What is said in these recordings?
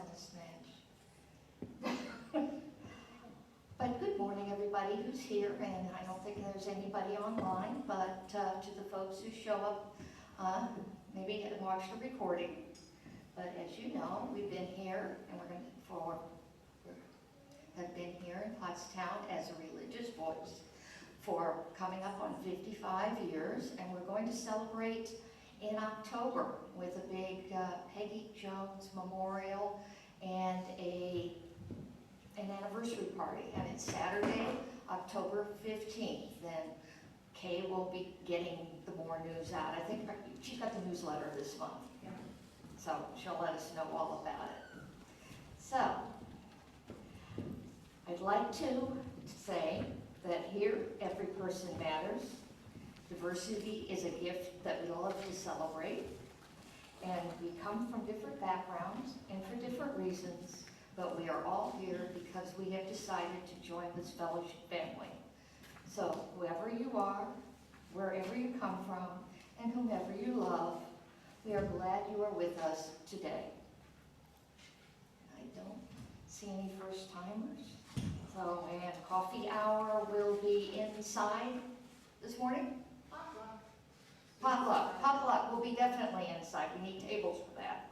and a smidge. But good morning, everybody who's here, and I don't think there's anybody online, but to the folks who show up, maybe watch the recording. But as you know, we've been here, and have been here in Pottstown as a religious voice for coming up on 55 years, and we're going to celebrate in October with a big Peggy Jones Memorial and an anniversary party, and it's Saturday, October 15th. Then Kay will be getting the more news out. I think she's got the newsletter this month, so she'll let us know all about it. So, I'd like to say that here, every person matters. Diversity is a gift that we love to celebrate, and we come from different backgrounds and for different reasons, but we are all here because we have decided to join this fellowship family. So whoever you are, wherever you come from, and whomever you love, we are glad you are with us today. I don't see any first-timers. So, and coffee hour will be inside this morning? Potluck will be definitely inside. We need tables for that.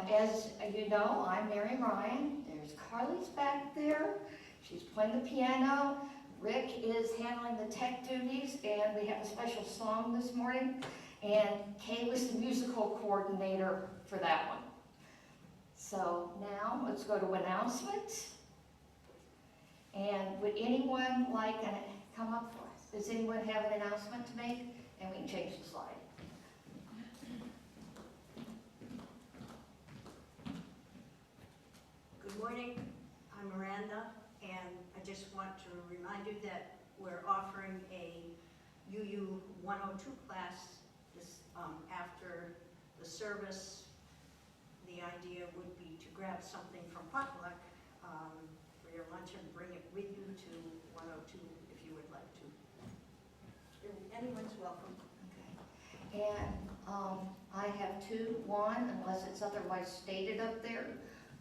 As you know, I'm Mary Ryan. There's Carly's back there. She's playing the piano. Rick is handling the tech duties, and we have a special song this morning. And Kay was the musical coordinator for that one. So now let's go to announcements. And would anyone like to come up for us? Does anyone have an announcement to make? And we can change the slide. Good morning, I'm Miranda, and I just want to remind you that we're offering a UU 102 class this, after the service. The idea would be to grab something from potluck for your lunch and bring it with you to 102 if you would like to. Anyone's welcome. Okay. And I have two. One, unless it's otherwise stated up there,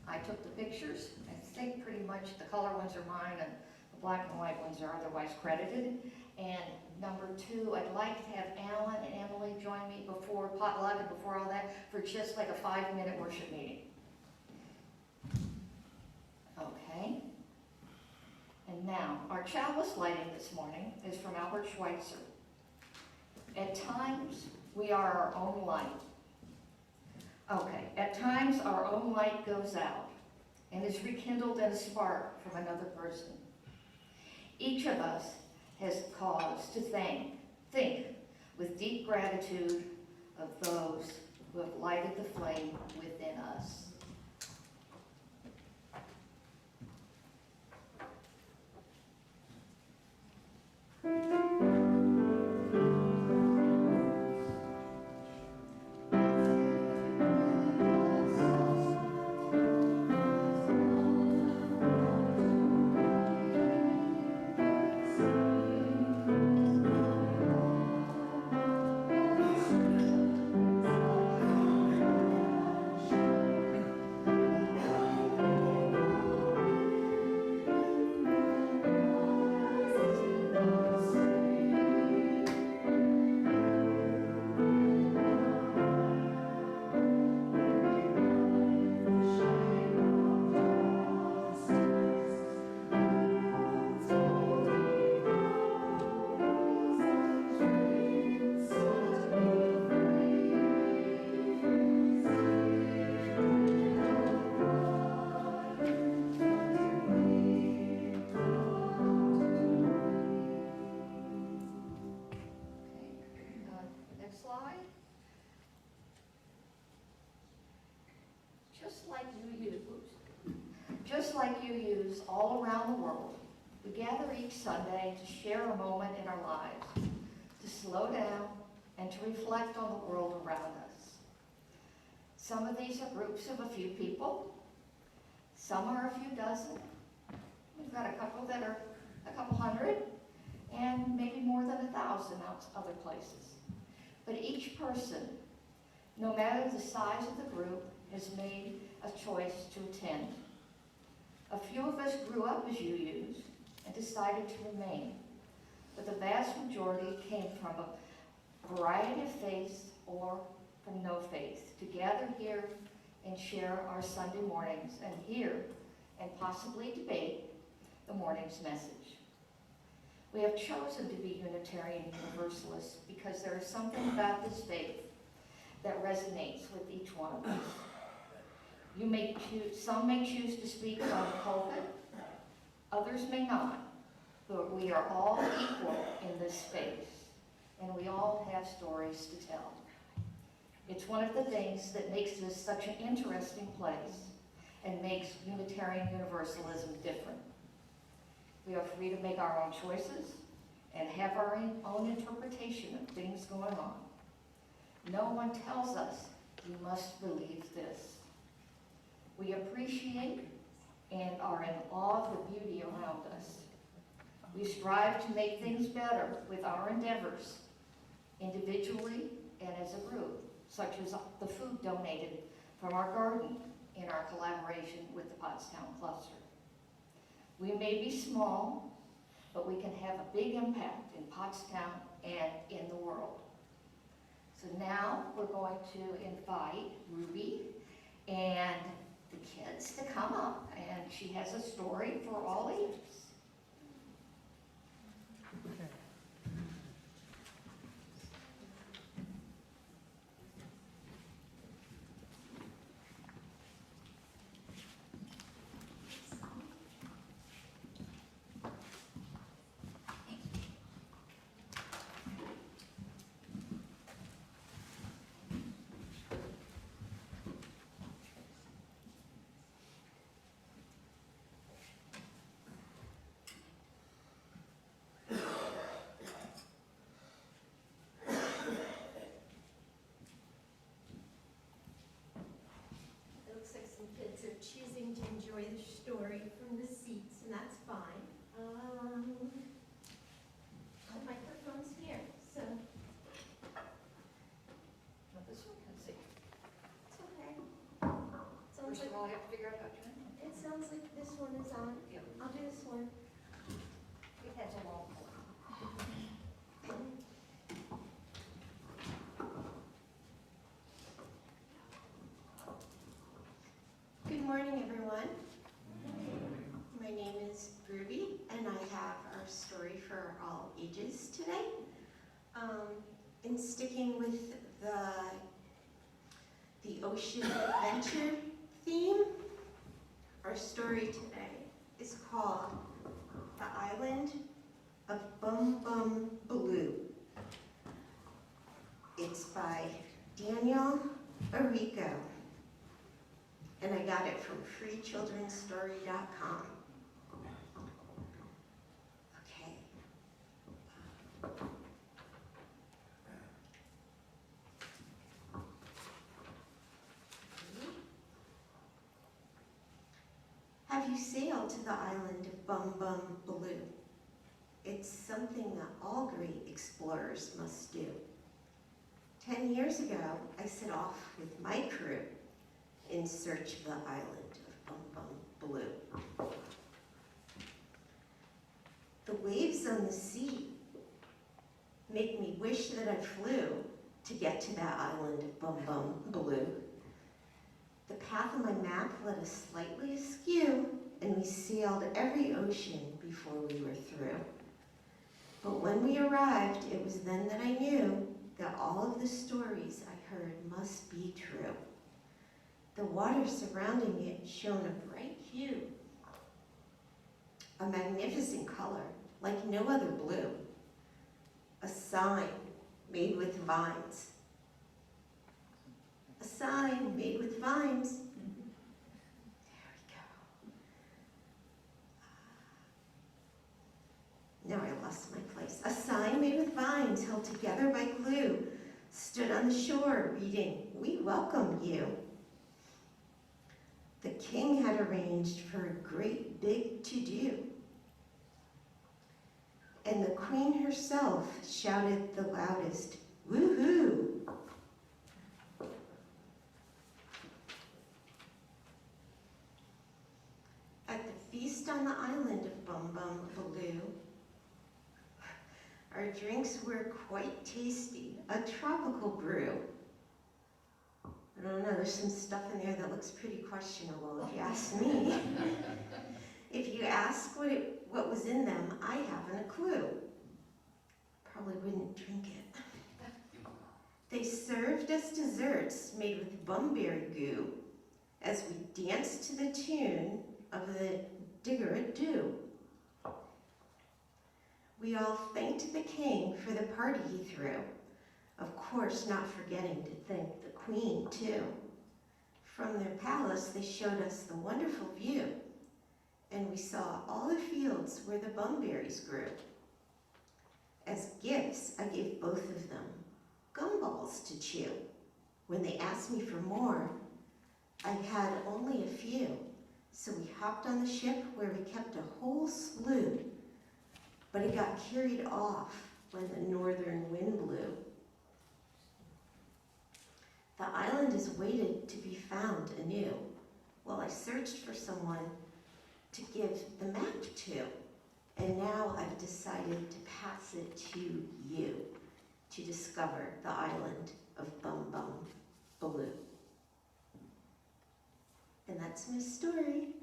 I took the pictures. I think pretty much the color ones are mine and the black and white ones are otherwise credited. And number two, I'd like to have Alan and Emily join me before potluck and before all that for just like a 5-minute worship meeting. Okay. And now, our chalice lighting this morning is from Albert Schweitzer. At times, we are our own light. Okay, at times our own light goes out and is rekindled in a spark from another person. Each of us has cause to think with deep gratitude of those who have lighted the flame within us. Just like you use all around the world, we gather each Sunday to share a moment in our lives, to slow down and to reflect on the world around us. Some of these are groups of a few people. Some are a few dozen. We've got a couple that are a couple hundred, and maybe more than 1,000 out other places. But each person, no matter the size of the group, has made a choice to attend. A few of us grew up as UUs and decided to remain, but the vast majority came from a variety of faiths or from no faith to gather here and share our Sunday mornings and hear and possibly debate the morning's message. We have chosen to be Unitarian Universalists because there is something about this faith that resonates with each one of us. Some may choose to speak from the pulpit, others may not, but we are all equal in this faith, and we all have stories to tell. It's one of the things that makes this such an interesting place and makes Unitarian Universalism different. We are free to make our own choices and have our own interpretation of things going on. No one tells us you must believe this. We appreciate and are in awe of the beauty around us. We strive to make things better with our endeavors, individually and as a group, such as the food donated from our garden in our collaboration with the Pottstown Cluster. We may be small, but we can have a big impact in Pottstown and in the world. So now we're going to invite Ruby and the kids to come up, and she has a story for all ages. Choosing to enjoy the story from the seats, and that's fine. The microphone's here, so Now this one can see. it's okay. First of all, I have to figure out how to turn it. It sounds like this one is on. Yeah. I'll do this one. It has a long cord. Good morning, everyone. My name is Ruby, and I have our story for all ages today. In sticking with the ocean adventure theme, our story today is called The Island of Bum Bum Blue. It's by Daniel Arrico, and I got it from freechildrenstory.com. Okay. Have you sailed to the island of Bum Bum Blue? It's something that all great explorers must do. 10 years ago, I set off with my crew in search of the island of Bum Bum Blue. The waves on the sea make me wish that I flew to get to that island of Bum Bum Blue. The path on my map led us slightly askew, and we sailed every ocean before we were through. But when we arrived, it was then that I knew that all of the stories I heard must be true. The water surrounding it shone a bright hue, a magnificent color like no other blue, a sign made with vines. A sign made with vines. There we go. Now I lost my place. A sign made with vines held together by glue stood on the shore reading, "We welcome you." The king had arranged for a great big to-do, and the queen herself shouted the loudest, "Woohoo!" feast on the island of Bum Bum Baloo. Our drinks were quite tasty, a tropical brew. I don't know, there's some stuff in there that looks pretty questionable if you ask me. If you ask what was in them, I haven't a clue. Probably wouldn't drink it. They served us desserts made with bumberry goo as we danced to the tune of the Digger-a-Doo. We all thanked the king for the party he threw, of course not forgetting to thank the queen too. From their palace they showed us the wonderful view, and we saw all the fields where the bumberries grew. As gifts, I gave both of them gumballs to chew. When they asked me for more, I had only a few, so we hopped on the ship where we kept a whole slew, but it got carried off when the northern wind blew. The island is waited to be found anew, while I searched for someone to give the map to, and now I've decided to pass it to you to discover the island of Bum Bum Baloo. And that's my story.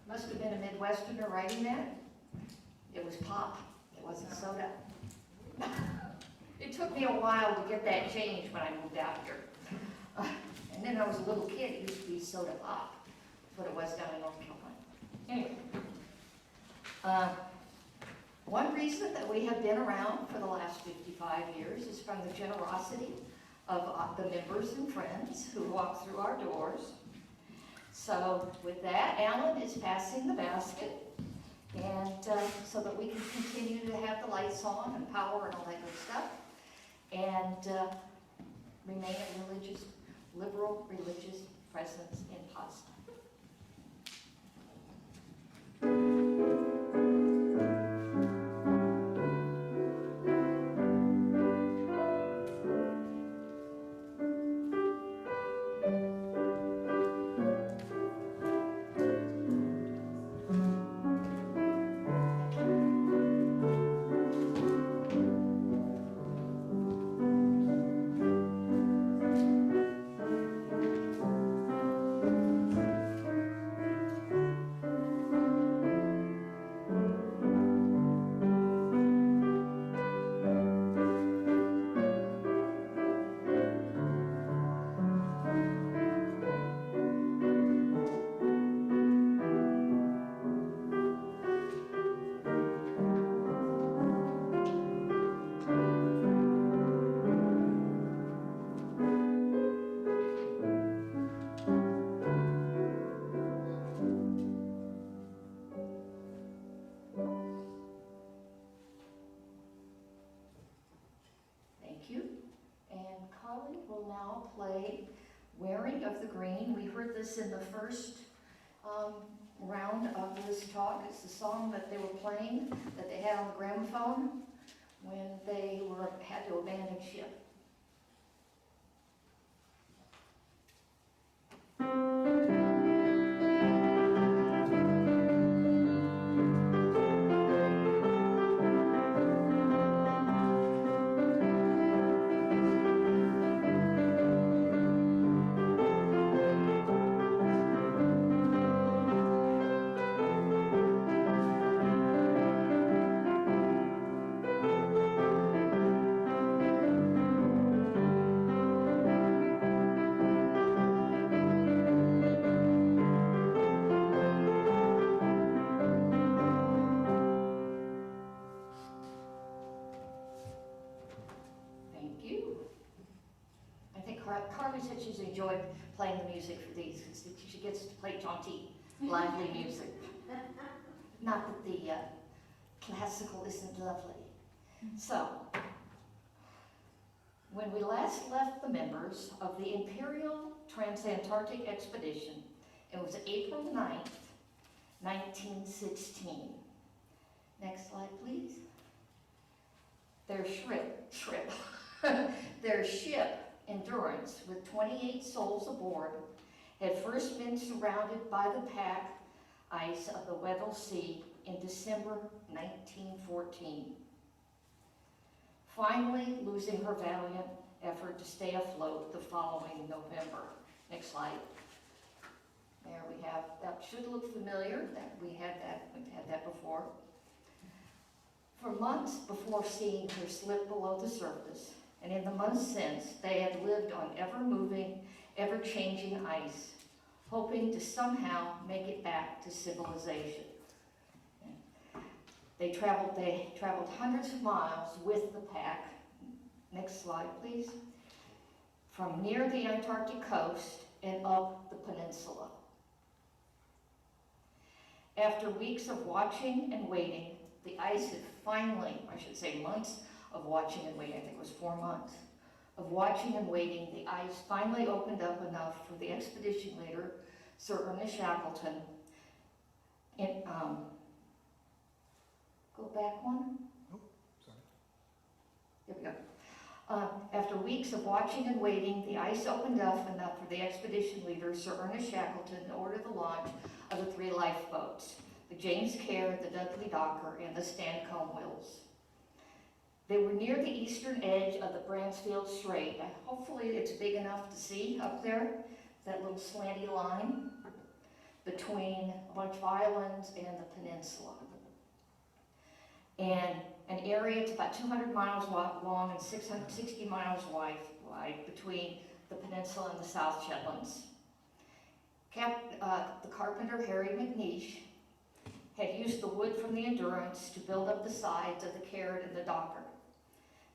Must have been a Midwesterner writing that. It was pop, it wasn't soda. It took me a while to get that changed when I moved out here. And then I was a little kid, it used to be soda pop. That's what it was down in North Carolina. Anyway, one reason that we have been around for the last 55 years is from the generosity of the members and friends who walk through our doors. So with that, Alan is passing the basket, and so that we can continue to have the lights on and power and all that good stuff, and remain a liberal religious presence in Potsdam. Will now play Wearing of the Green. We heard this in the first round of this talk. It's the song that they were playing, that they had on the gramophone when they had to abandon ship. Carly said she's enjoyed playing the music for these, because she gets to play jaunty, lively music. Not that the classical isn't lovely. So, when we last left the members of the Imperial Transantarctic Expedition, it was April 9th, 1916. Next slide, please. Their their ship, Endurance, with 28 souls aboard, had first been surrounded by the pack ice of the Weddell Sea in December 1914. Finally losing her valiant effort to stay afloat the following November. Next slide. There we have, that should look familiar, we've had that before. For months before seeing her slip below the surface, and in the months since, they had lived on ever-moving, ever-changing ice, hoping to somehow make it back to civilization. They traveled hundreds of miles with the pack. Next slide, please. From near the Antarctic coast and up the peninsula. After weeks of watching and waiting, the ice had finally, I should say months of watching and waiting, I think it was 4 months, of watching and waiting, the ice finally opened up enough for the expedition leader, Sir Ernest Shackleton, and, go back one. Oh, sorry. There we go. After weeks of watching and waiting, the ice opened up enough for the expedition leader, Sir Ernest Shackleton, to order the launch of the 3 lifeboats, the James Caird, the Dudley Docker, and the Stancomb Wills. They were near the eastern edge of the Bransfield Strait. Hopefully it's big enough to see up there, that little slanty line between a bunch of islands and the peninsula. And an area that's about 200 miles long and 660 miles wide between the peninsula and the South Shetlands. The carpenter, Harry McNeish, had used the wood from the Endurance to build up the sides of the Caird and the Docker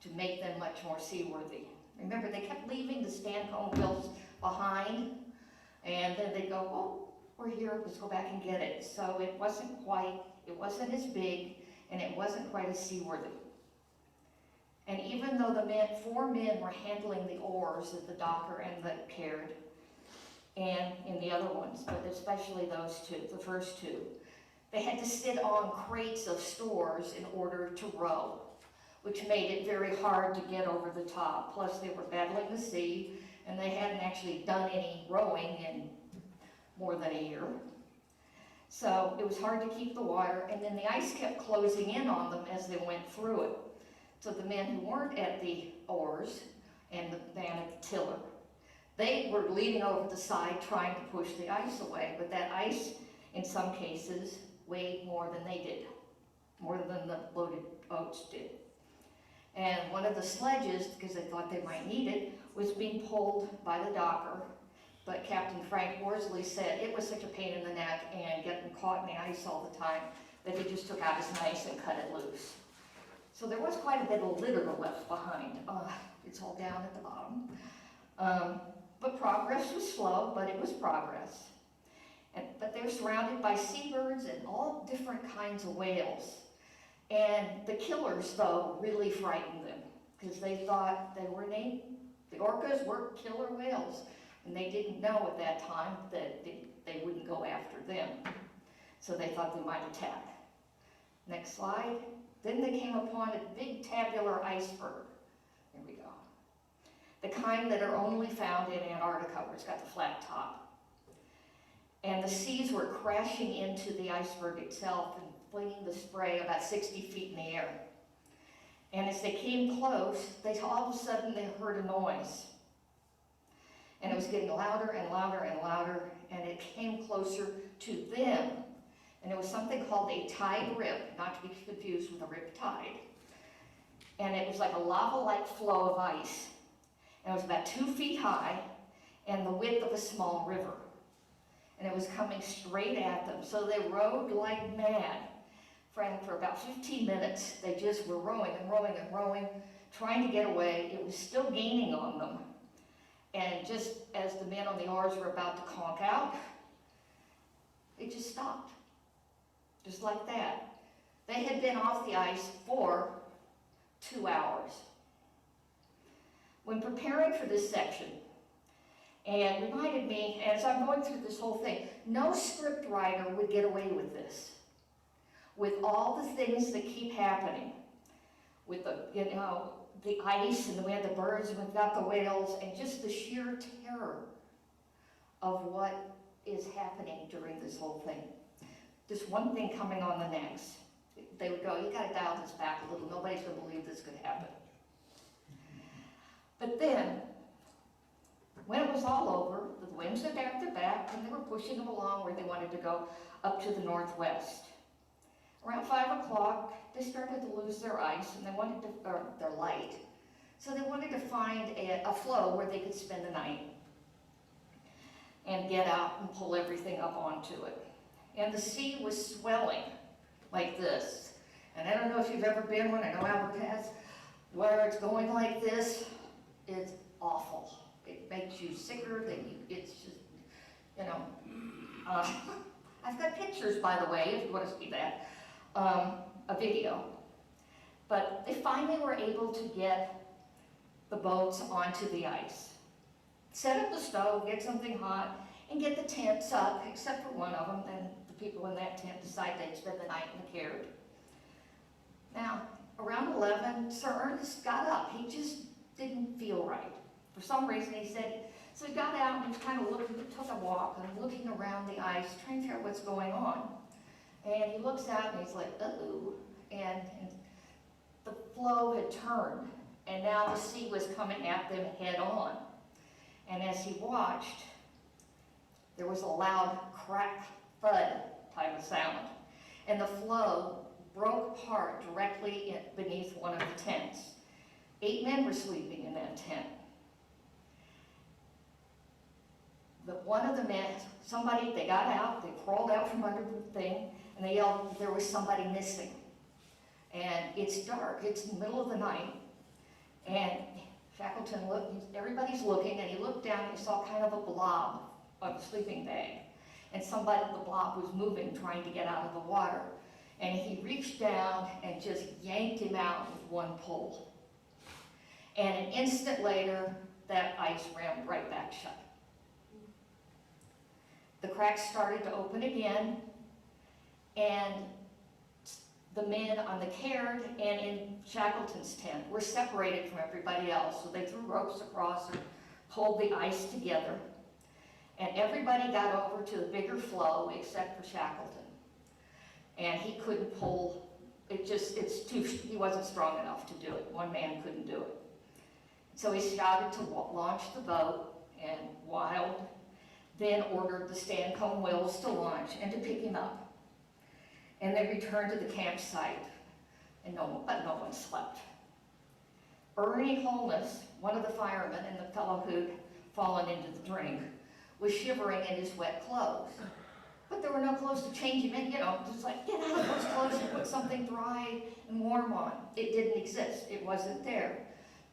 to make them much more seaworthy. Remember, they kept leaving the Stancomb Wills behind, and then they'd go, oh, we're here, let's go back and get it. So it wasn't as big, and it wasn't quite as seaworthy. And even though the 4 men were handling the oars of the Docker and the Caird, and in the other ones, but especially those two, the first 2, they had to sit on crates of stores in order to row, which made it very hard to get over the top. Plus they were battling the sea, and they hadn't actually done any rowing in more than a year. So it was hard to keep the water, and then the ice kept closing in on them as they went through it. So the men who weren't at the oars and the man at the tiller, they were leaning over the side trying to push the ice away, but that ice, in some cases, weighed more than they did, more than the loaded boats did. And one of the sledges, because they thought they might need it, was being pulled by the Docker, but Captain Frank Worsley said it was such a pain in the neck and getting caught in the ice all the time that he just took out his knife and cut it loose. So there was quite a bit of litter left behind. It's all down at the bottom. But progress was slow, but it was progress. But they're surrounded by seabirds and all different kinds of whales. And the killers, though, really frightened them because they thought the orcas were killer whales. And they didn't know at that time that they wouldn't go after them. So they thought they might attack. Next slide. Then they came upon a big tabular iceberg. There we go. The kind that are only found in Antarctica, where it's got the flat top. And the seas were crashing into the iceberg itself and flinging the spray about 60 feet in the air. And as they came close, all of a sudden they heard a noise. And it was getting louder and louder and louder, and it came closer to them. And it was something called a tide rip, not to be confused with a rip tide. And it was like a lava-like flow of ice. And it was about 2 feet high and the width of a small river. And it was coming straight at them. So they rowed like mad. For about 15 minutes, they just were rowing and rowing and rowing, trying to get away. It was still gaining on them. And just as the men on the oars were about to conk out, it just stopped. Just like that. They had been off the ice for 2 hours. When preparing for this section, and reminded me, as I'm going through this whole thing, no script writer would get away with this. With all the things that keep happening, with the, the ice, and we had the birds, and we've got the whales, and just the sheer terror of what is happening during this whole thing. Just one thing coming on the next. They would go, you gotta dial this back a little, nobody's gonna believe this could happen. But then, when it was all over, the winds had backed their back, and they were pushing them along where they wanted to go, up to the northwest. Around 5 o'clock, they started to lose their ice, and they wanted to, or their light. So they wanted to find a floe where they could spend the night and get out and pull everything up onto it. And the sea was swelling like this. And I don't know if you've ever been one, I know Albert has, where it's going like this. It's awful. It makes you sicker than you, it's just, you know. I've got pictures, by the way, if you want to see that, a video. But they finally were able to get the boats onto the ice. Set up the stove, get something hot, and get the tents up, except for one of them, and the people in that tent decided they'd spend the night in the caird. Now, around 11, Sir Ernest got up. He just didn't feel right. For some reason, he said, so he got out and he was kind of looking, took a walk and looking around the ice, trying to figure out what's going on. And he looks out and he's like, uh-oh. And the floe had turned, and now the sea was coming at them head on. And as he watched, there was a loud crack, thud type of sound. And the floe broke apart directly beneath one of the tents. 8 men were sleeping in that tent. But one of the men, they got out, they crawled out from under the thing, and they yelled there was somebody missing. And it's dark, it's the middle of the night, and Shackleton looked, everybody's looking, and he looked down and he saw kind of a blob of a sleeping bag. And the blob was moving, trying to get out of the water. And he reached down and just yanked him out with one pull. And an instant later, that ice ran right back shut. The cracks started to open again, and the men on the caird and in Shackleton's tent were separated from everybody else. So they threw ropes across and pulled the ice together. And everybody got over to the bigger floe except for Shackleton. And he couldn't pull, he wasn't strong enough to do it. One man couldn't do it. So he shouted to launch the boat, and Wild then ordered the Stancomb Wills to launch and to pick him up. And they returned to the campsite, but no one slept. Ernie Holness, one of the firemen and the fellow who'd fallen into the drink, was shivering in his wet clothes. But there were no clothes to change him in, just like, get out of those clothes and put something dry and warm on. It didn't exist, it wasn't there.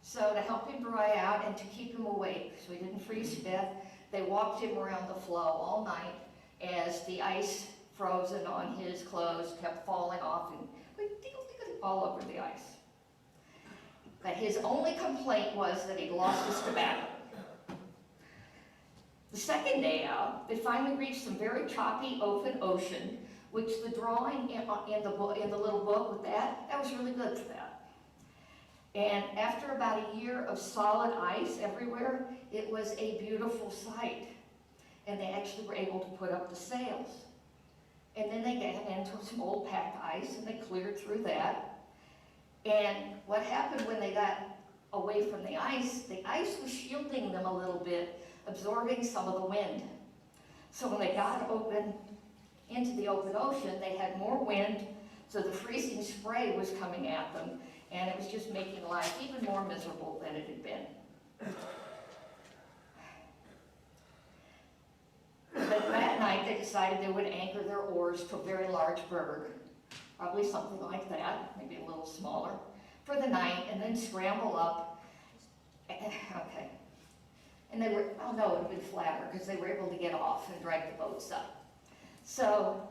So to help him dry out and to keep him awake so he didn't freeze to death, they walked him around the floe all night as the ice frozen on his clothes kept falling off and all over the ice. But his only complaint was that he'd lost his tobacco. The second day out, they finally reached some very choppy open ocean, which the drawing in the little book with that was really good for that. And after about a year of solid ice everywhere, it was a beautiful sight. And they actually were able to put up the sails. And then they got into some old packed ice and they cleared through that. And what happened when they got away from the ice was shielding them a little bit, absorbing some of the wind. So when they got into the open ocean, they had more wind, so the freezing spray was coming at them, and it was just making life even more miserable than it had been. But that night they decided they would anchor their oars to a very large berg, probably something like that, maybe a little smaller, for the night, and then scramble up. Okay. And they were, oh no, it would have been flatter because they were able to get off and drag the boats up. So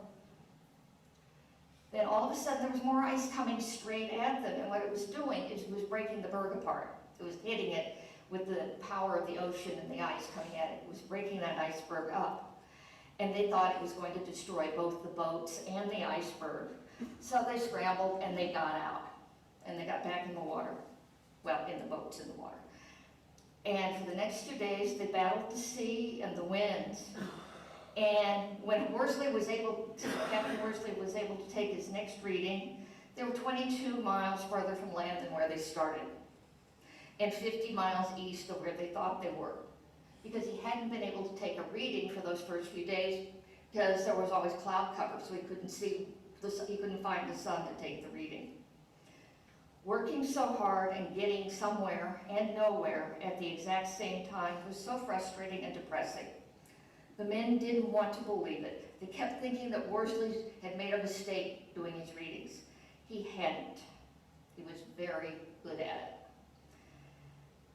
then all of a sudden there was more ice coming straight at them, and what it was doing is it was breaking the berg apart. It was hitting it with the power of the ocean and the ice coming at it. It was breaking that iceberg up. And they thought it was going to destroy both the boats and the iceberg. So they scrambled and they got out. And they got back in the water. Well, in the boats in the water. And for the next 2 days, they battled the sea and the winds. And when Worsley was able to, Captain Worsley was able to take his next reading, they were 22 miles farther from land than where they started, and 50 miles east of where they thought they were, because he hadn't been able to take a reading for those first few days because there was always cloud cover, so he couldn't see, he couldn't find the sun to take the reading. Working so hard and getting somewhere and nowhere at the exact same time was so frustrating and depressing. The men didn't want to believe it. They kept thinking that Worsley had made a mistake doing his readings. He hadn't. He was very good at it.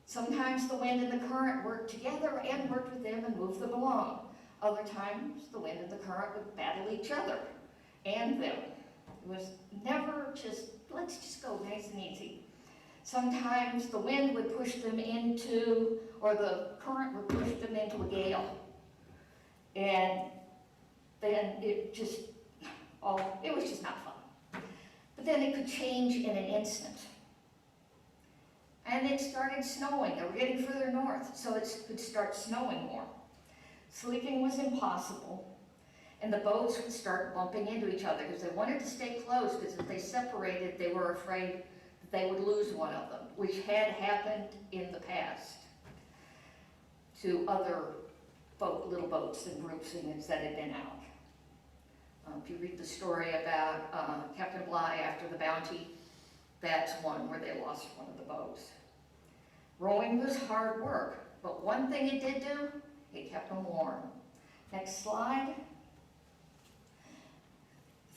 Sometimes the wind and the current worked together and worked with them and moved them along. Other times the wind and the current would battle each other and them. It was never just, let's just go nice and easy. Sometimes the wind would push them into, or the current would push them into a gale. And then it was just not fun. But then it could change in an instant. And it started snowing. They were getting further north, so it could start snowing more. Sleeping was impossible, and the boats would start bumping into each other because they wanted to stay close, because if they separated, they were afraid that they would lose one of them, which had happened in the past to other little boats and groups that had been out. If you read the story about Captain Bligh after the Bounty, that's one where they lost one of the boats. Rowing was hard work, but one thing it did do, it kept them warm. Next slide.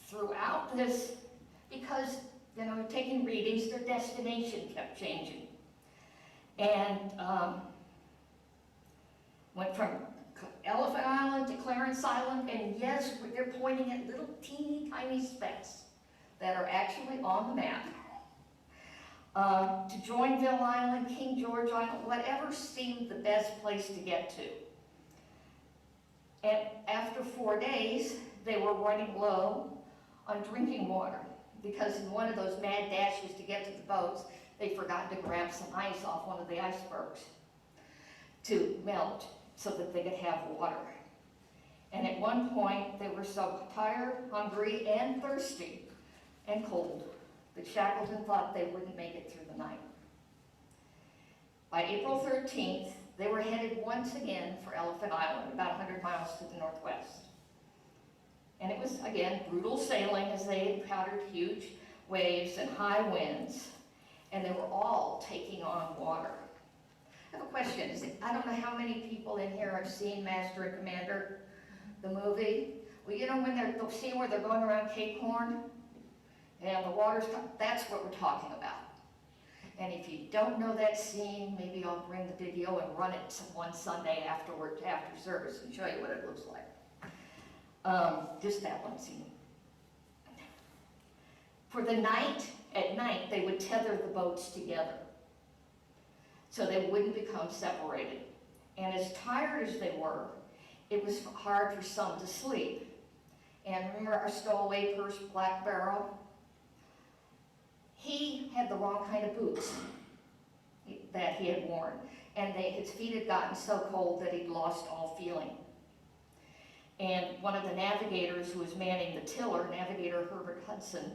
Throughout this, because taking readings, their destination kept changing. And went from Elephant Island to Clarence Island, and yes, they're pointing at little teeny tiny specks that are actually on the map. To Joinville Island, King George Island, whatever seemed the best place to get to. And after 4 days, they were running low on drinking water, because in one of those mad dashes to get to the boats, they forgot to grab some ice off one of the icebergs to melt so that they could have water. And at one point, they were so tired, hungry, and thirsty, and cold, that Shackleton thought they wouldn't make it through the night. By April 13th, they were headed once again for Elephant Island, about 100 miles to the northwest. And it was, again, brutal sailing as they encountered huge waves and high winds, and they were all taking on water. I have a question. I don't know how many people in here have seen Master and Commander, the movie. Well, when they're the scene where they're going around Cape Horn, and the water's, that's what we're talking about. And if you don't know that scene, maybe I'll bring the video and run it one Sunday afterward, after service, and show you what it looks like. Just that one scene. For the night, at night, they would tether the boats together so they wouldn't become separated. And as tired as they were, it was hard for some to sleep. And remember our stowaway purse, Black Barrel? He had the wrong kind of boots that he had worn, and his feet had gotten so cold that he'd lost all feeling. And one of the navigators who was manning the tiller, Navigator Herbert Hudson,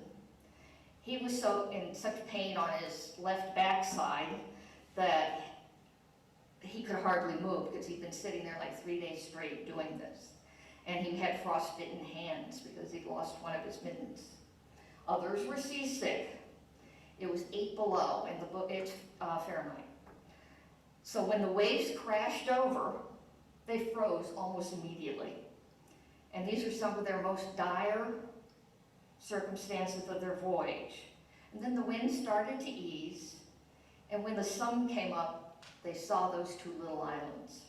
he was in such pain on his left backside that he could hardly move, because he'd been sitting there like 3 days straight doing this. And he had frostbitten hands because he'd lost one of his mittens. Others were seasick. It was 8 below in it's Fahrenheit. So when the waves crashed over, they froze almost immediately. And these are some of their most dire circumstances of their voyage. And then the wind started to ease, and when the sun came up, they saw those two little islands.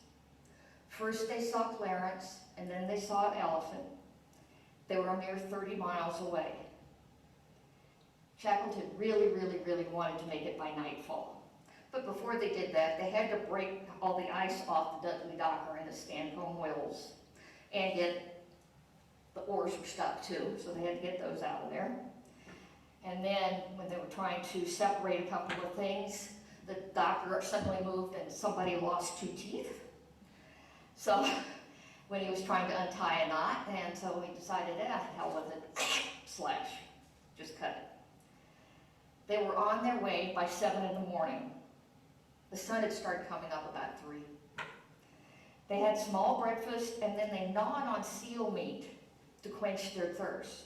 First they saw Clarence, and then they saw Elephant. They were a mere 30 miles away. Shackleton really wanted to make it by nightfall. But before they did that, they had to break all the ice off the Dudley Docker and the Stancomb Wills, and get the oars were stuck too, so they had to get those out of there. And then when they were trying to separate a couple of things, the docker suddenly moved and somebody lost 2 teeth. So when he was trying to untie a knot, and so he decided, hell with it, slash, just cut it. They were on their way by 7 in the morning. The sun had started coming up about 3. They had small breakfast, and then they gnawed on seal meat to quench their thirst.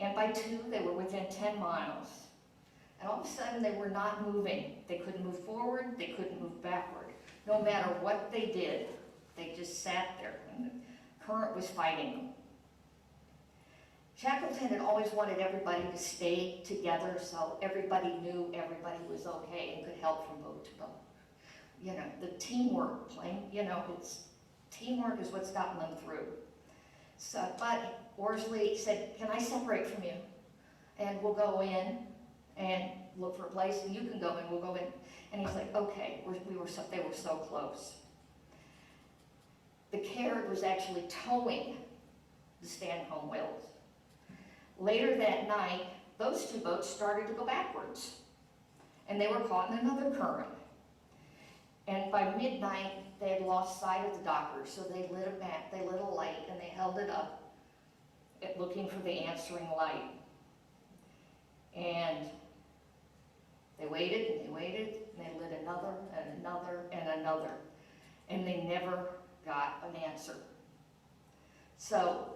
And by 2, they were within 10 miles. And all of a sudden, they were not moving. They couldn't move forward, they couldn't move backward. No matter what they did, they just sat there, and the current was fighting them. Shackleton had always wanted everybody to stay together so everybody knew everybody was okay and could help from boat to boat. You know, the teamwork, teamwork is what's gotten them through. So, but Worsley said, can I separate from you? And we'll go in and look for a place, and you can go in, we'll go in. And he's like, okay, they were so close. The Caird was actually towing the Stancomb Wills. Later that night, those 2 boats started to go backwards, and they were caught in another current. And by midnight, they had lost sight of the dockers, so they lit a light, and they held it up, looking for the answering light. And they waited, and they lit another, and another, and another, and they never got an answer. So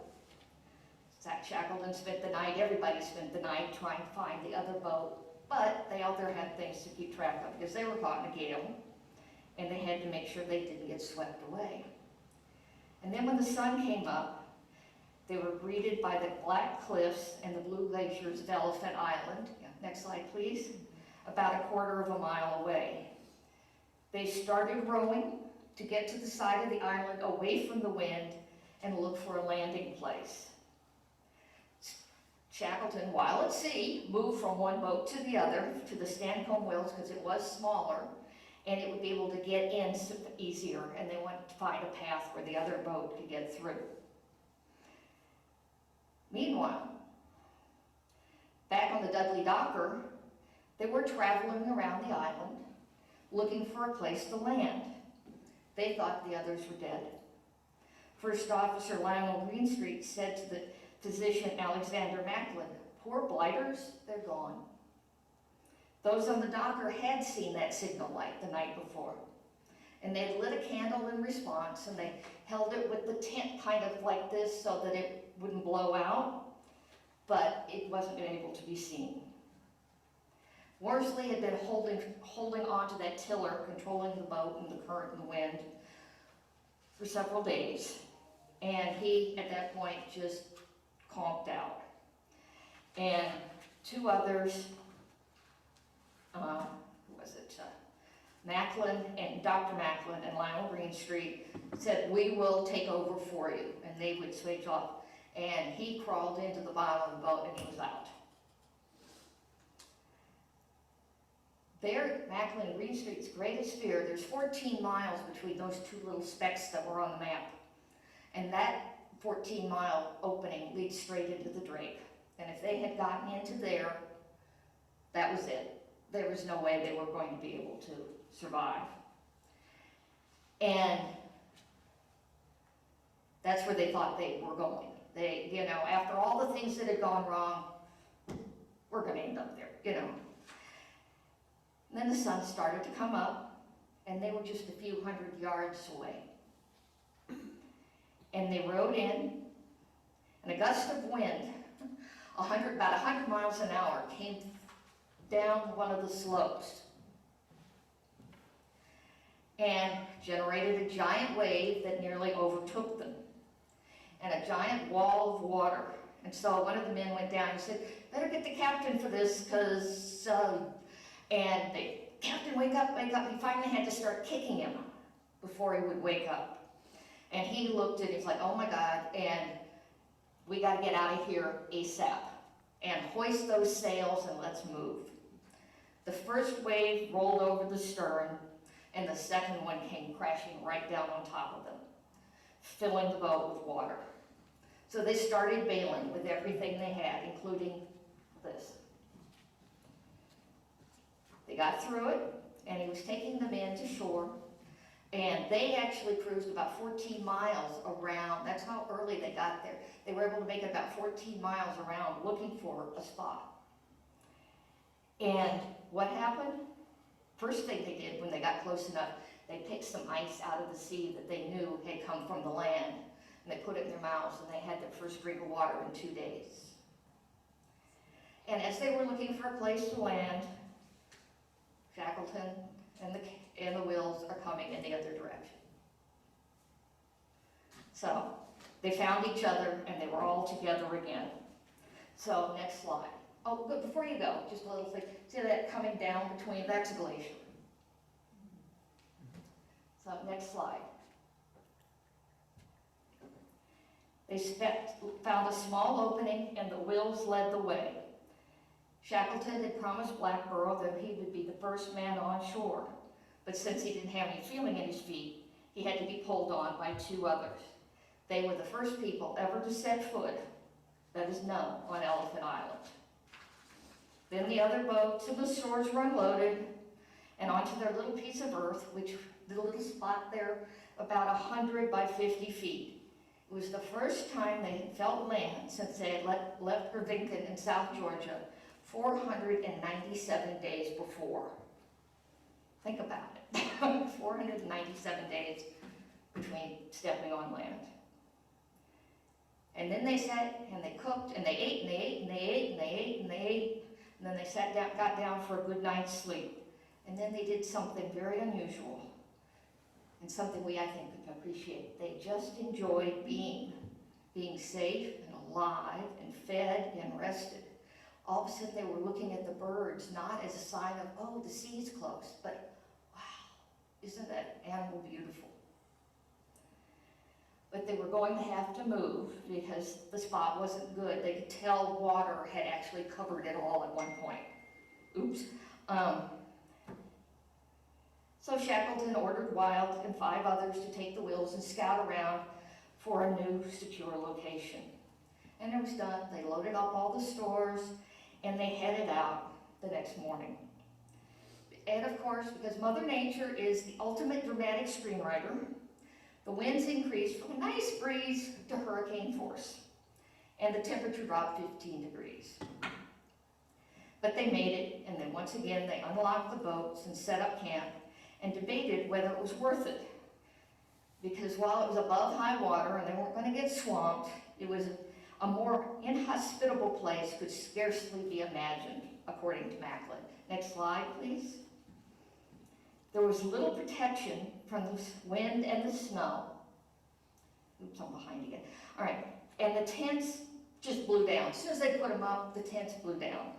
Shackleton spent the night, everybody spent the night trying to find the other boat, but they out there had things to keep track of because they were caught in a gale, and they had to make sure they didn't get swept away. And then when the sun came up, they were greeted by the black cliffs and the blue glaciers of Elephant Island. Yeah, next slide, please. About a quarter of a mile away. They started rowing to get to the side of the island away from the wind and look for a landing place. Shackleton, while at sea, moved from one boat to the other, to the Stancomb Wills, because it was smaller, and it would be able to get in easier, and they wanted to find a path where the other boat could get through. Meanwhile, back on the Dudley Docker, they were traveling around the island, looking for a place to land. They thought the others were dead. First Officer Lionel Greenstreet said to the physician Alexander Macklin, poor blighters, they're gone. Those on the docker had seen that signal light the night before, and they had lit a candle in response, and they held it with the tent kind of like this so that it wouldn't blow out, but it wasn't able to be seen. Worsley had been holding on to that tiller, controlling the boat and the current and the wind for several days, and he, at that point, just conked out. And 2 others, Macklin and Dr. Macklin and Lionel Greenstreet said, we will take over for you, and they would switch off. And he crawled into the bottom of the boat and he was out. There, Macklin and Greenstreet's greatest fear, there's 14 miles between those 2 little specks that were on the map. And that 14-mile opening leads straight into the Drake. And if they had gotten into there, that was it. There was no way they were going to be able to survive. And that's where they thought they were going. They, after all the things that had gone wrong, we're going to end up there, And then the sun started to come up, and they were just a few hundred yards away. And they rode in, and a gust of wind, about 100 miles an hour, came down one of the slopes and generated a giant wave that nearly overtook them, and a giant wall of water. And so one of the men went down and said, better get the captain for this, because, and they Captain, wake up, wake up. He finally had to start kicking him before he would wake up. And he looked and he's like, oh my God, and we gotta get out of here ASAP. And hoist those sails and let's move. The first wave rolled over the stern, and the second one came crashing right down on top of them, filling the boat with water. So they started bailing with everything they had, including this. They got through it, and he was taking them in to shore, and they actually cruised about 14 miles around. That's how early they got there. They were able to make it about 14 miles around looking for a spot. And what happened? First thing they did when they got close enough, they picked some ice out of the sea that they knew had come from the land, and they put it in their mouths, and they had their first drink of water in 2 days. And as they were looking for a place to land, Shackleton and the Wills are coming in the other direction. So they found each other, and they were all together again. So next slide. Oh, but before you go, just a little thing. See that coming down between, that's a glacier. So next slide. They found a small opening, and the Wills led the way. Shackleton had promised Blackborough that he would be the first man on shore, but since he didn't have any feeling in his feet, he had to be pulled on by 2 others. They were the first people ever to set foot, that is known, on Elephant Island. Then the other boats and the stores were unloaded and onto their little piece of earth, which the little spot there, about 100 by 50 feet. It was the first time they had felt land since they had left Irvington in South Georgia 497 days before. Think about it. 497 days between stepping on land. And then they sat and they cooked and they ate and they ate and they ate and they ate and they ate. And then they sat down, got down for a good night's sleep. And then they did something very unusual and something we, I think, can appreciate. They just enjoyed being safe and alive and fed and rested. All of a sudden they were looking at the birds, not as a sign of, oh, the sea's close, but wow, isn't that animal beautiful? But they were going to have to move because the spot wasn't good. They could tell water had actually covered it all at one point. Oops. So Shackleton ordered Wild and 5 others to take the Wills and scout around for a new secure location. And it was done. They loaded up all the stores and they headed out the next morning. And of course, because Mother Nature is the ultimate dramatic screenwriter, the winds increased from a nice breeze to hurricane force, and the temperature dropped 15 degrees. But they made it, and then once again they unlocked the boats and set up camp and debated whether it was worth it. Because while it was above high water and they weren't going to get swamped, it was a more inhospitable place could scarcely be imagined, according to Macklin. Next slide, please. There was little protection from the wind and the snow. Oops, I'm behind again. All right, and the tents just blew down. As soon as they put them up, the tents blew down.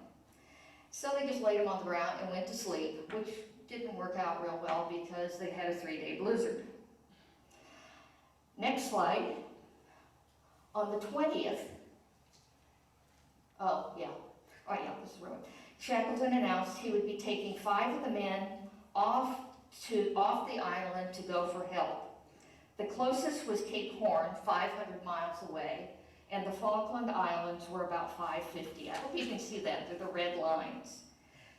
So they just laid them on the ground and went to sleep, which didn't work out real well because they had a 3-day blizzard. Next slide. On the 20th, this is right. Shackleton announced he would be taking 5 of the men off the island to go for help. The closest was Cape Horn, 500 miles away, and the Falkland Islands were about 550. I hope you can see that, they're the red lines.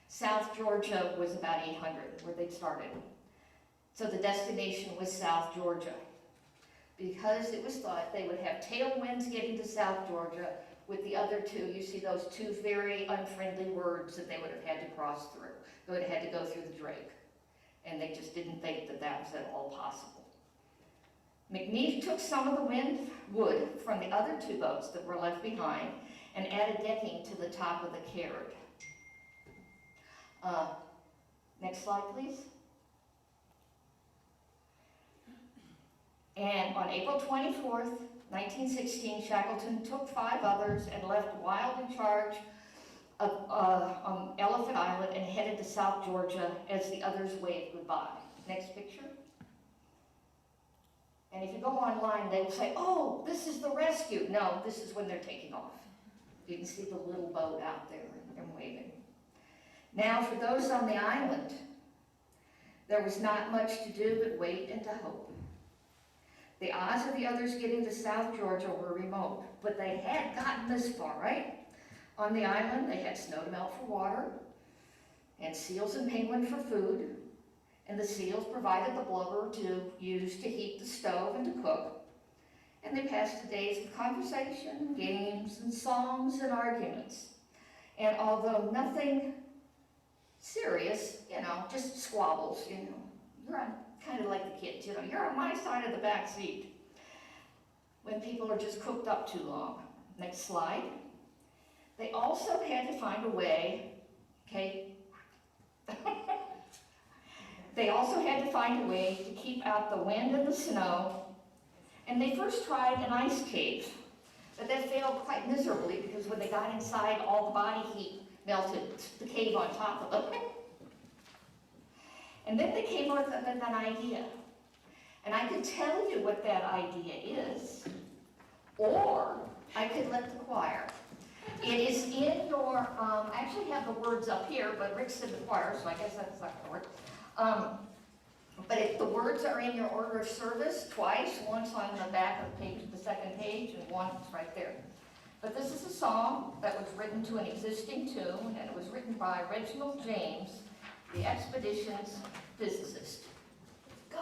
South Georgia was about 800, where they'd started. So the destination was South Georgia, because it was thought they would have tailwinds getting to South Georgia with the other 2. You see those 2 very unfriendly words that they would have had to cross through. They would have had to go through the Drake. And they just didn't think that that was at all possible. McNeef took some of the wood from the other 2 boats that were left behind and added decking to the top of the Caird. Next slide, please. And on April 24th, 1916, Shackleton took 5 others and left Wild in charge Elephant Island and headed to South Georgia as the others waved goodbye. Next picture. And if you go online, they will say, oh, this is the rescue. No, this is when they're taking off. You can see the little boat out there and waving. Now, for those on the island, there was not much to do but wait and to hope. The odds of the others getting to South Georgia were remote, but they had gotten this far, right? On the island, they had snow to melt for water, and seals and penguin for food, and the seals provided the blubber to use to heat the stove and to cook. And they passed the days with conversation, games, and songs and arguments. And although nothing serious, just squabbles, you're on, kind of like the kids, you're on my side of the back seat when people are just cooked up too long. Next slide. They also had to find a way, okay? They also had to find a way to keep out the wind and the snow, and they first tried an ice cave, but that failed quite miserably because when they got inside, all the body heat melted the cave on top of them. And then they came up with an idea, and I could tell you what that idea is, or I could let the choir. It is in your, I actually have the words up here, but Rick said the choir, so I guess that's not going to work. But if the words are in your order of service twice, once on the back of the page, the second page, and once right there. But this is a song that was written to an existing tune, and it was written by Reginald James, the expedition's physicist. Go.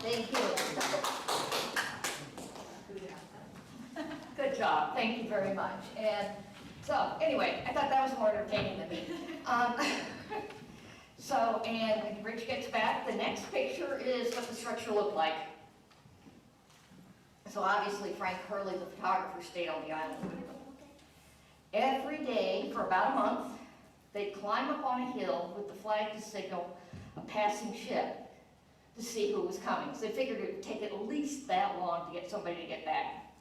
Thank you. Good job. Thank you very much. And so, anyway, I thought that was more entertaining than me. And Rich gets back. The next picture is what the structure looked like. So obviously Frank Hurley, the photographer, stayed on the island. Every day for about a month, They'd climb up on a hill with the flag to signal a passing ship to see who was coming. So they figured it would take at least that long to get somebody to get back.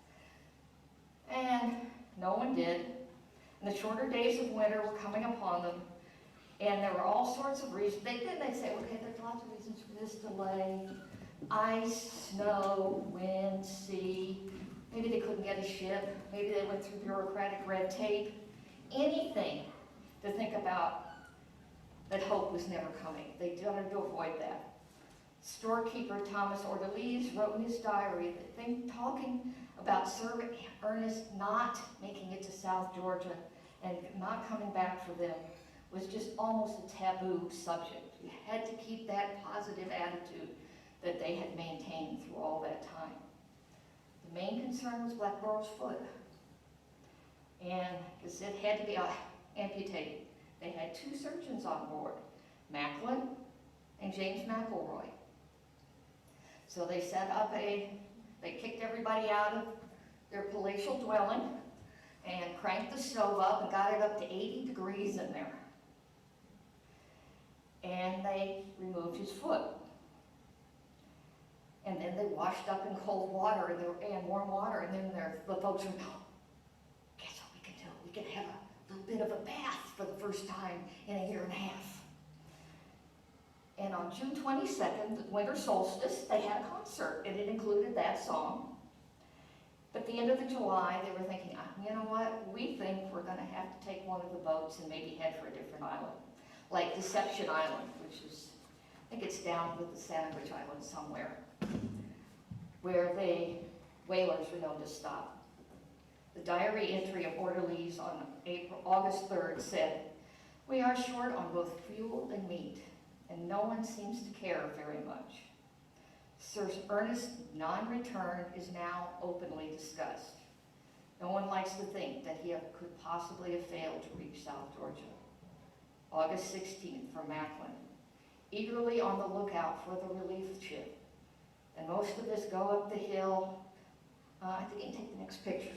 And no one did. And the shorter days of winter were coming upon them, and there were all sorts of reasons. They'd say, okay, there's lots of reasons for this delay. Ice, snow, wind, sea. Maybe they couldn't get a ship. Maybe they went through bureaucratic red tape. Anything to think about that hope was never coming. They wanted to avoid that. Storekeeper Thomas Ordelise wrote in his diary that talking about Sir Ernest not making it to South Georgia and not coming back for them was just almost a taboo subject. You had to keep that positive attitude that they had maintained through all that time. The main concern was Blackborough's foot, and because it had to be amputated. They had 2 surgeons on board, Macklin and James McElroy. So they set up they kicked everybody out of their palatial dwelling and cranked the stove up and got it up to 80 degrees in there. And they removed his foot. And then they washed up in cold water and warm water, and then the folks were, oh, guess what we can do? We can have a little bit of a bath for the first time in a year and a half. And on June 22nd, the winter solstice, they had a concert, and it included that song. But at the end of July, they were thinking, you know what? We think we're going to have to take one of the boats and maybe head for a different island, like Deception Island, which is, I think it's down with the Sandwich Islands somewhere, where the whalers were known to stop. The diary entry of Ordelise on August 3rd said, "We are short on both fuel and meat, and no one seems to care very much. Sir Ernest's non-return is now openly discussed. No one likes to think that he could possibly have failed to reach South Georgia." August 16th from Macklin, eagerly on the lookout for the relief ship. And most of us go up the hill, I think you can take the next picture,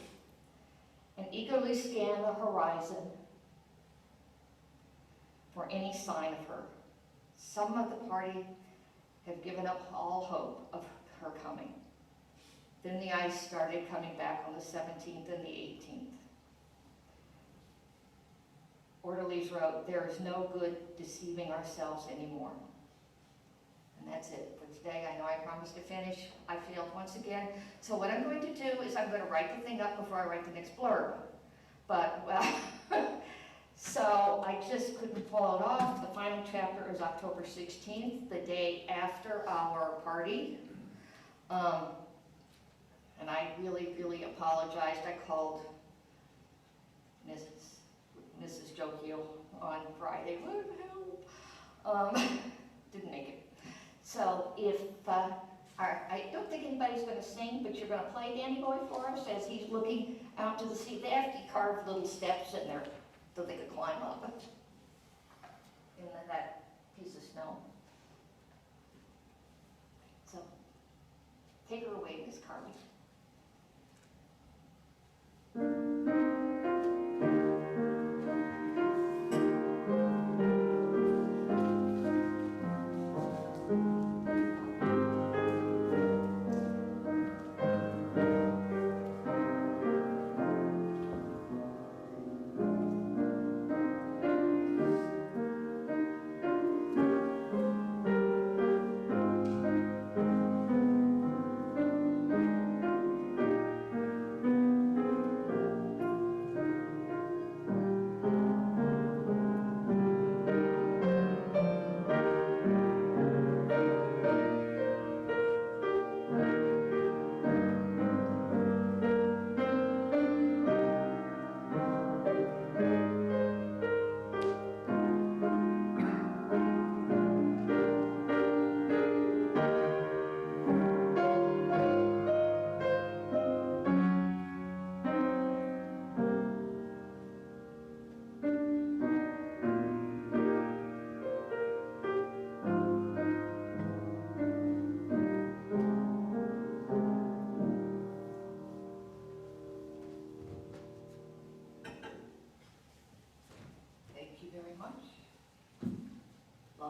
and eagerly scan the horizon for any sign of her. Some of the party have given up all hope of her coming. Then the ice started coming back on the 17th and the 18th. Ordelise wrote, "There is no good deceiving ourselves anymore." And that's it for today. I know I promised to finish. I failed once again. So what I'm going to do is I'm going to write the thing up before I write the next blurb. But, well, so I just couldn't pull it off. The final chapter is October 16th, the day after our party. And I really, really apologized. I called Mrs. Joe Heel on Friday. What the hell? Didn't make it. So if, I don't think anybody's going to sing, but you're going to play Danny Boy for us as he's looking out to the sea. They actually carved little steps in there so they could climb up in that piece of snow. So take her away, Miss Carly.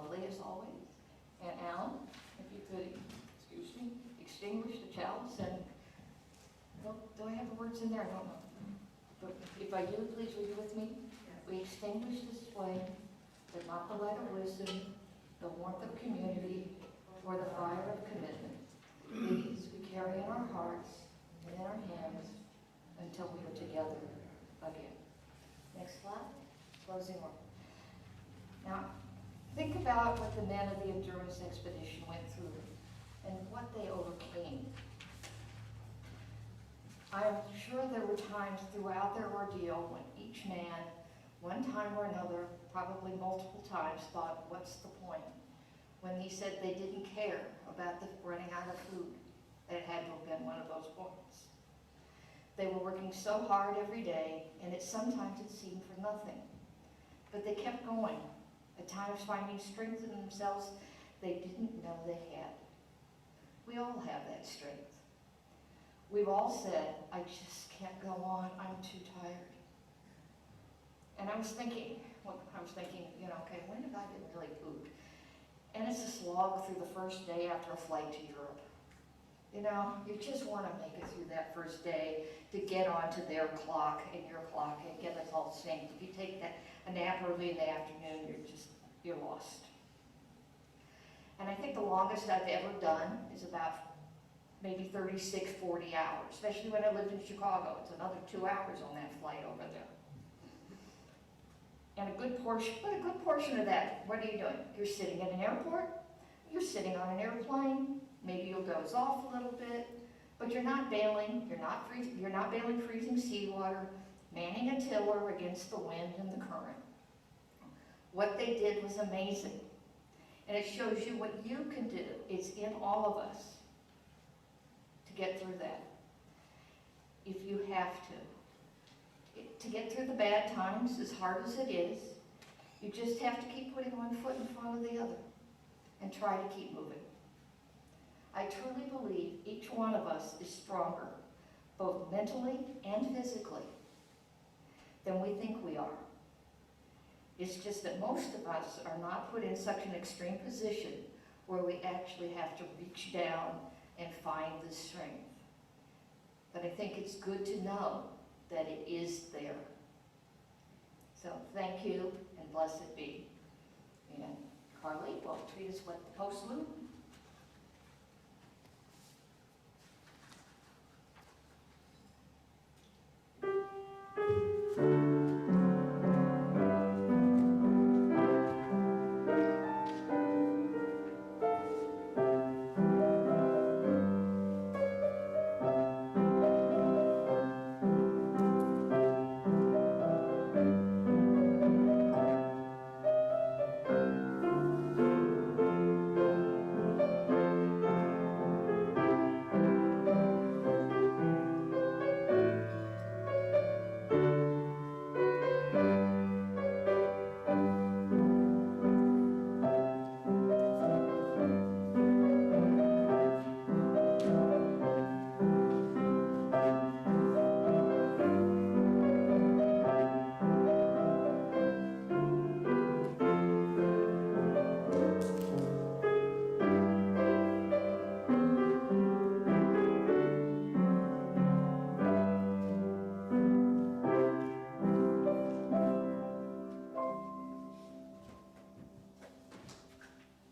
lovely as always. And Alan, if you could, extinguish the chalice and, well, do I have the words in there? I don't know. But if I do, please will you with me? We extinguish this flame, but not the light of wisdom, the warmth of community, or the fire of commitment. These we carry in our hearts and in our hands until we are together again. Next slide. Closing word. Now, think about what the men of the Endurance Expedition went through and what they overcame. I'm sure there were times throughout their ordeal when each man, one time or another, probably multiple times, thought, what's the point? When he said they didn't care about the running out of food, that had to have been one of those points. They were working so hard every day, and sometimes it seemed for nothing. But they kept going, at times finding strength in themselves they didn't know they had. We all have that strength. We've all said, I just can't go on, I'm too tired. And I was thinking, okay, when have I been really pooped? And it's a slog through the first day after a flight to Europe. You know, you just want to make it through that first day to get onto their clock and your clock and get us all synced. If you take a nap early in the afternoon, you're lost. And I think the longest I've ever done is about maybe 36, 40 hours, especially when I lived in Chicago. It's another 2 hours on that flight over there. And a good portion of that, what are you doing? You're sitting in an airport, you're sitting on an airplane, maybe you'll doze off a little bit, but you're not bailing, you're not bailing freezing seawater, manning a tiller against the wind and the current. What they did was amazing. And it shows you what you can do. It's in all of us to get through that, if you have to. To get through the bad times, as hard as it is, you just have to keep putting one foot in front of the other and try to keep moving. I truly believe each one of us is stronger, both mentally and physically, than we think we are. It's just that most of us are not put in such an extreme position where we actually have to reach down and find the strength. But I think it's good to know that it is there. So thank you and blessed be. And Carly will treat us with the postlude.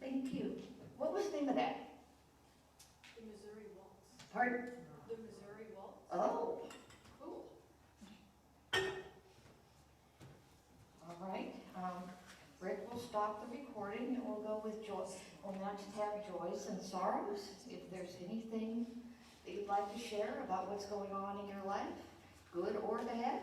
Thank you. What was the name of that? The Missouri Waltz. Pardon? The Missouri Waltz. Oh, cool. All right, Rick will stop the recording and we'll go with joy. We'll now just have joys and sorrows. If there's anything that you'd like to share about what's going on in your life, good or bad,